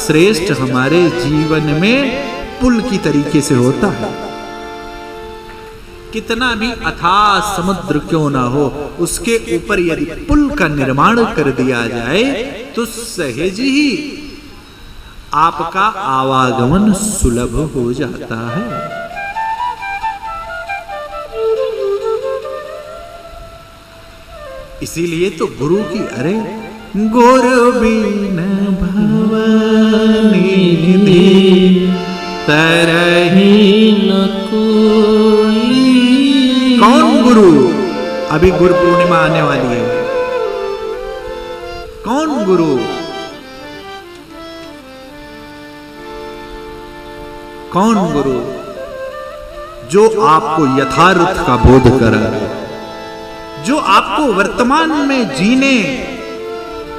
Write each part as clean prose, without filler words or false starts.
श्रेष्ठ हमारे जीवन में पुल की तरीके से होता है। कितना भी अथाह समुद्र क्यों ना हो, उसके ऊपर यदि पुल का निर्माण कर दिया जाए तो सहज ही आपका आवागमन सुलभ हो जाता है। इसीलिए तो गुरु की, अरे गुरु बिन भवानी तरही न कोई। कौन गुरु? अभी गुरु पूर्णिमा आने वाली है। कौन गुरु? कौन गुरु? जो आपको यथार्थ का बोध करा, जो आपको वर्तमान में जीने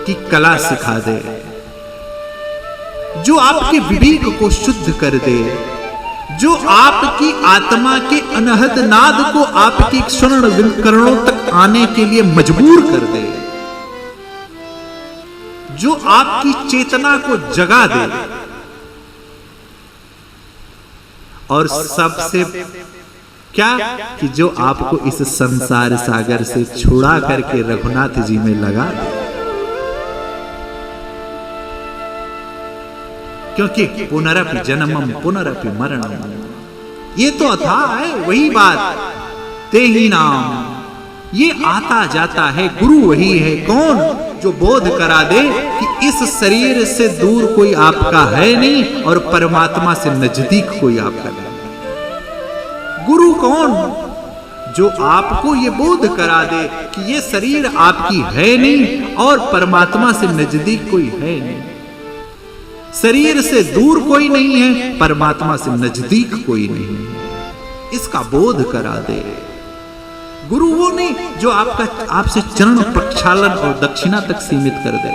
की कला सिखा दे, जो आपके विवेक को शुद्ध कर दे, जो आपकी आत्मा के अनहद नाद को आपकी स्वर्ण विकरणों तक आने के लिए मजबूर कर दे, जो आपकी चेतना को जगा दे, और सबसे क्या कि जो आपको इस संसार सागर से छुड़ा करके रघुनाथ जी में लगा दे। क्योंकि पुनरपि जन्मम पुनरपि मरणम, ये तो अथाह है। वही बात, ते ही नाम, ये आता जाता है। गुरु वही है। कौन? जो बोध करा दे कि इस शरीर से दूर कोई आपका है नहीं और परमात्मा से नजदीक कोई आपका नहीं। गुरु कौन? जो आपको ये बोध करा दे कि ये शरीर आपकी है नहीं और परमात्मा से नजदीक कोई है नहीं। शरीर से दूर कोई नहीं है, परमात्मा से नजदीक कोई नहीं है, इसका बोध करा दे। गुरु वो नहीं जो आपसे चरण प्रक्षालन और दक्षिणा तक सीमित कर दे।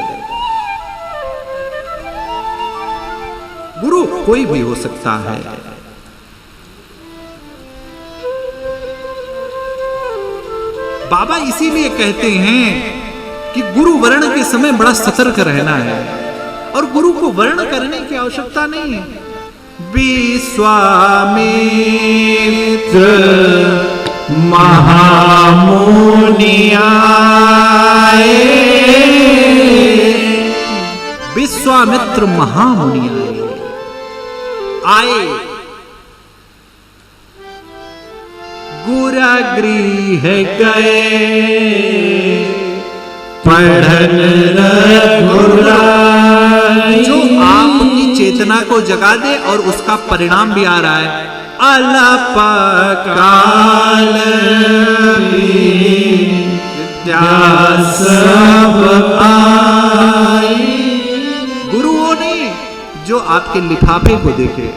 गुरु कोई भी हो सकता है। बाबा इसीलिए कहते हैं कि गुरु वर्ण के समय बड़ा सतर्क रहना है, और गुरु को वर्ण करने की आवश्यकता नहीं है। विश्वामित्र महामुनि आए, विश्वामित्र महामुनि आए, गुरुगृह गए, पढ़न रघुराई। जो आपकी चेतना को जगा दे और उसका परिणाम भी आ रहा है। अल्पकाल विद्या सब पाई। गुरु वो नहीं जो आपके लिफाफे को देखे,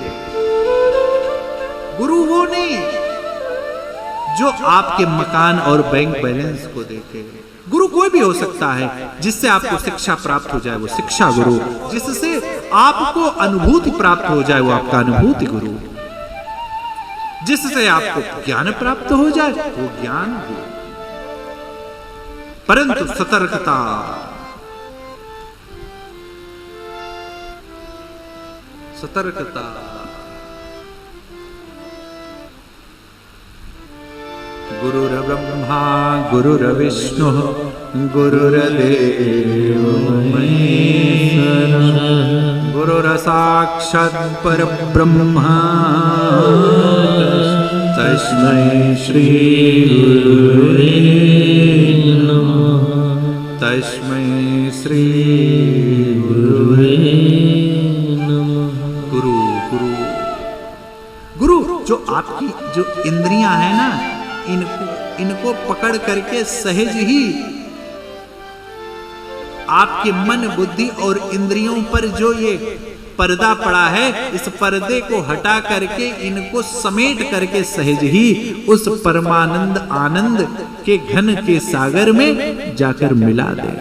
गुरु वो नहीं जो आपके मकान और बैंक बैलेंस को देखे। गुरु कोई भी हो सकता है। जिससे आपको शिक्षा प्राप्त हो जाए वो शिक्षा गुरु, जिससे आपको अनुभूति प्राप्त हो जाए वो आपका अनुभूति गुरु, जिससे आपको ज्ञान प्राप्त हो जाए वो ज्ञान गुरु। परंतु सतर्कता, सतर्कता। गुरुर्ब्रह्मा गुरुर्विष्णु गुरुर्देवो महेश्वरः, गुरुर्साक्षात् परब्रह्म तस्मै श्री गुरुवे नमः, तस्मै श्री गुरुवे नमः। गुरु गुरु गुरु जो आपकी जो इंद्रियां हैं ना, इनको पकड़ करके सहज ही आपके मन बुद्धि और इंद्रियों पर जो ये पर्दा पड़ा है, इस पर्दे को हटा करके इनको समेट करके सहज ही उस परमानंद आनंद के घन के सागर में जाकर मिला दे।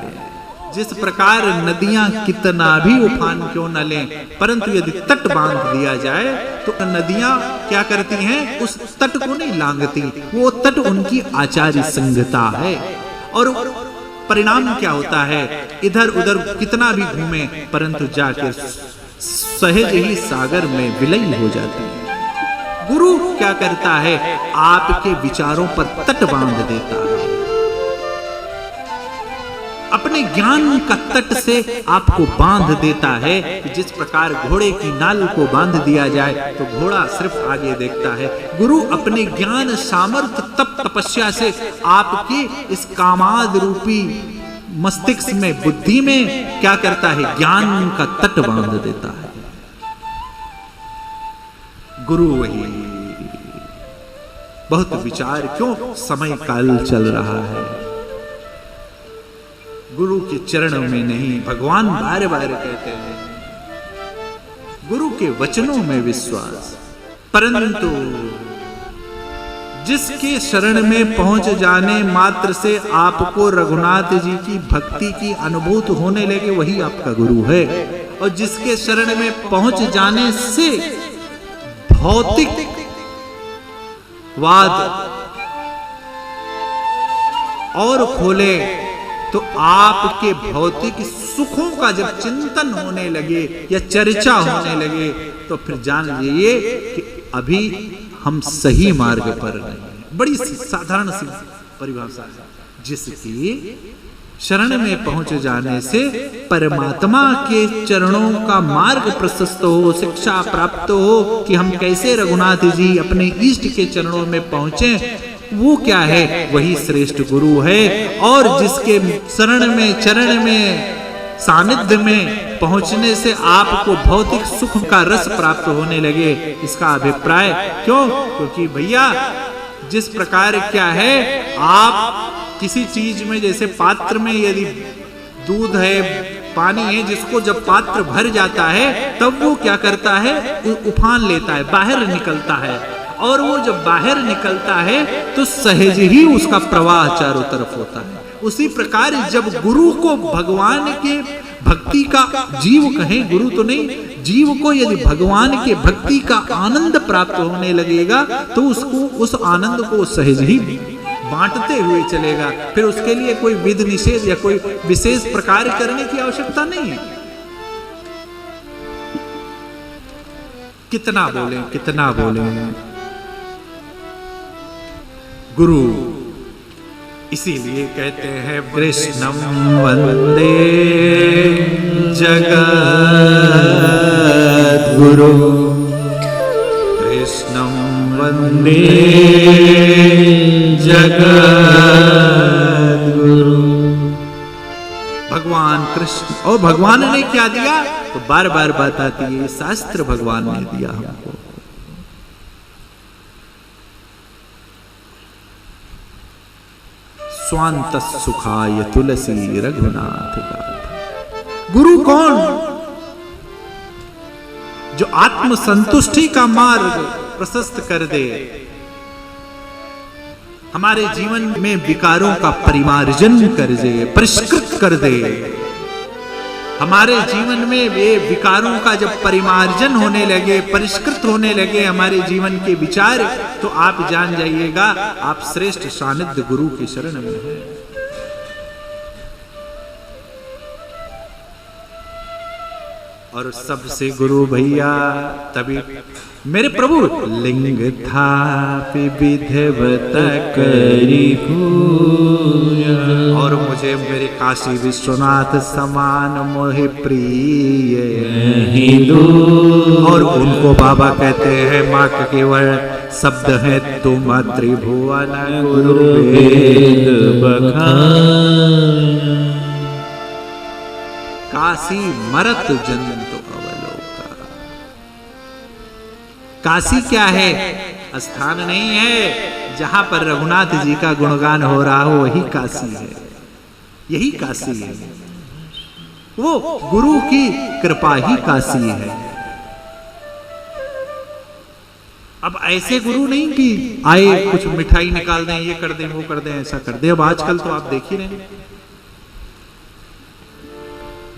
जिस प्रकार नदियां कितना भी उफान क्यों न लें, परंतु यदि तट बांध दिया जाए तो नदियां क्या करती हैं? उस तट को नहीं लांघती। वो तट उनकी आचार्य संगता है। और परिणाम क्या होता है? इधर उधर कितना भी घूमे परंतु जाकर सहज ही सागर में विलय हो जाती है। गुरु क्या करता है? आपके विचारों पर तट बांध देता है, अपने ज्ञान का तट से आपको बांध देता है कि जिस प्रकार घोड़े की नाल को बांध दिया जाए तो घोड़ा सिर्फ आगे देखता है। गुरु अपने ज्ञान, सामर्थ्य, तप, तपस्या से आपके इस कामाद रूपी मस्तिष्क में, बुद्धि में क्या करता है? ज्ञान का तट बांध देता है। गुरु वही। बहुत विचार क्यों? समय काल चल रहा है, गुरु के चरणों में नहीं। भगवान बार बार कहते हैं गुरु के वचनों में विश्वास, परंतु जिसके शरण में पहुंच जाने मात्र से आपको रघुनाथ जी की भक्ति की अनुभूति होने लगे, वही आपका गुरु है। और जिसके शरण में पहुंच जाने से भौतिक वाद और खोले, तो आपके भौतिक सुखों का जब चिंतन होने लगे या चर्चा होने लगे, तो फिर जान लीजिए कि अभी हम सही मार्ग पर नहीं। बड़ी साधारण सी परिभाषा है। जिसकी शरण में पहुंच जाने से परमात्मा के चरणों का मार्ग प्रशस्त हो, शिक्षा प्राप्त हो कि हम कैसे रघुनाथ जी अपने इष्ट के चरणों में पहुंचे, वो क्या है? वही श्रेष्ठ गुरु है। और जिसके शरण में, चरण में, सानिध्य में पहुंचने से आपको भौतिक सुख का रस प्राप्त होने लगे, इसका अभिप्राय क्यों? क्योंकि भैया जिस प्रकार क्या है, आप किसी चीज में, जैसे पात्र में यदि दूध है, पानी है, जिसको जब पात्र भर जाता है तब वो क्या करता है? उफान लेता है, बाहर निकलता है। और वो जब बाहर निकलता है तो सहज ही उसका प्रवाह चारों तरफ होता है। उसी प्रकार जब गुरु को भगवान के भक्ति का, जीव कहें, गुरु तो नहीं, जीव को यदि भगवान के भक्ति का आनंद प्राप्त होने लगेगा तो उसको, उस आनंद को सहज ही बांटते हुए चलेगा। फिर उसके लिए कोई विध निषेध या कोई विशेष प्रकार करने की आवश्यकता नहीं है। कितना बोले, कितना बोले। गुरु इसीलिए कहते हैं कृष्णं वंदे जगद्गुरु, कृष्णं वंदे जगद्गुरु। भगवान कृष्ण, और भगवान ने क्या दिया? तो बार बार बात आती है, शास्त्र भगवान ने दिया हमको। स्वांत सुखाय तुलसी रघुनाथ गाथा। गुरु कौन? जो आत्म संतुष्टि का मार्ग प्रशस्त कर दे, हमारे जीवन में विकारों का परिमार्जन कर दे, परिष्कृत कर दे। हमारे जीवन में वे विकारों का जब परिमार्जन होने लगे, परिष्कृत होने लगे हमारे जीवन के विचार, तो आप जान जाइएगा आप श्रेष्ठ सानिध्य गुरु की शरण में हैं। और सबसे गुरु भैया तभी मेरे प्रभु लिंग था विधिवत करी पूजा, और मुझे मेरे काशी विश्वनाथ समान मोहि प्रिय हिंदू। और उनको बाबा कहते हैं, माँ के केवल शब्द है तुम त्रिभुवन गुरु वेद बखान। काशी मरत जंतु अवलोका। काशी क्या है? स्थान नहीं है जहां पर रघुनाथ जी का गुणगान हो रहा हो, वही काशी है, यही काशी है। वो गुरु की कृपा ही काशी है। अब ऐसे गुरु नहीं कि आए कुछ मिठाई निकाल दें, ये कर दें, वो कर दें, ऐसा कर दें। अब आजकल तो आप देख ही रहे हैं,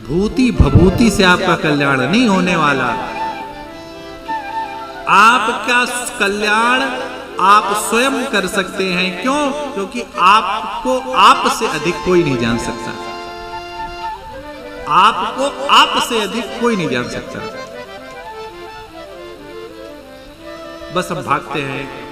भूति भभूति से आपका कल्याण नहीं होने वाला। आपका कल्याण आप स्वयं कर सकते हैं। क्यों? क्योंकि आपको आप से अधिक कोई नहीं जान सकता। आपको आप से अधिक कोई नहीं जान सकता। बस हम भागते हैं,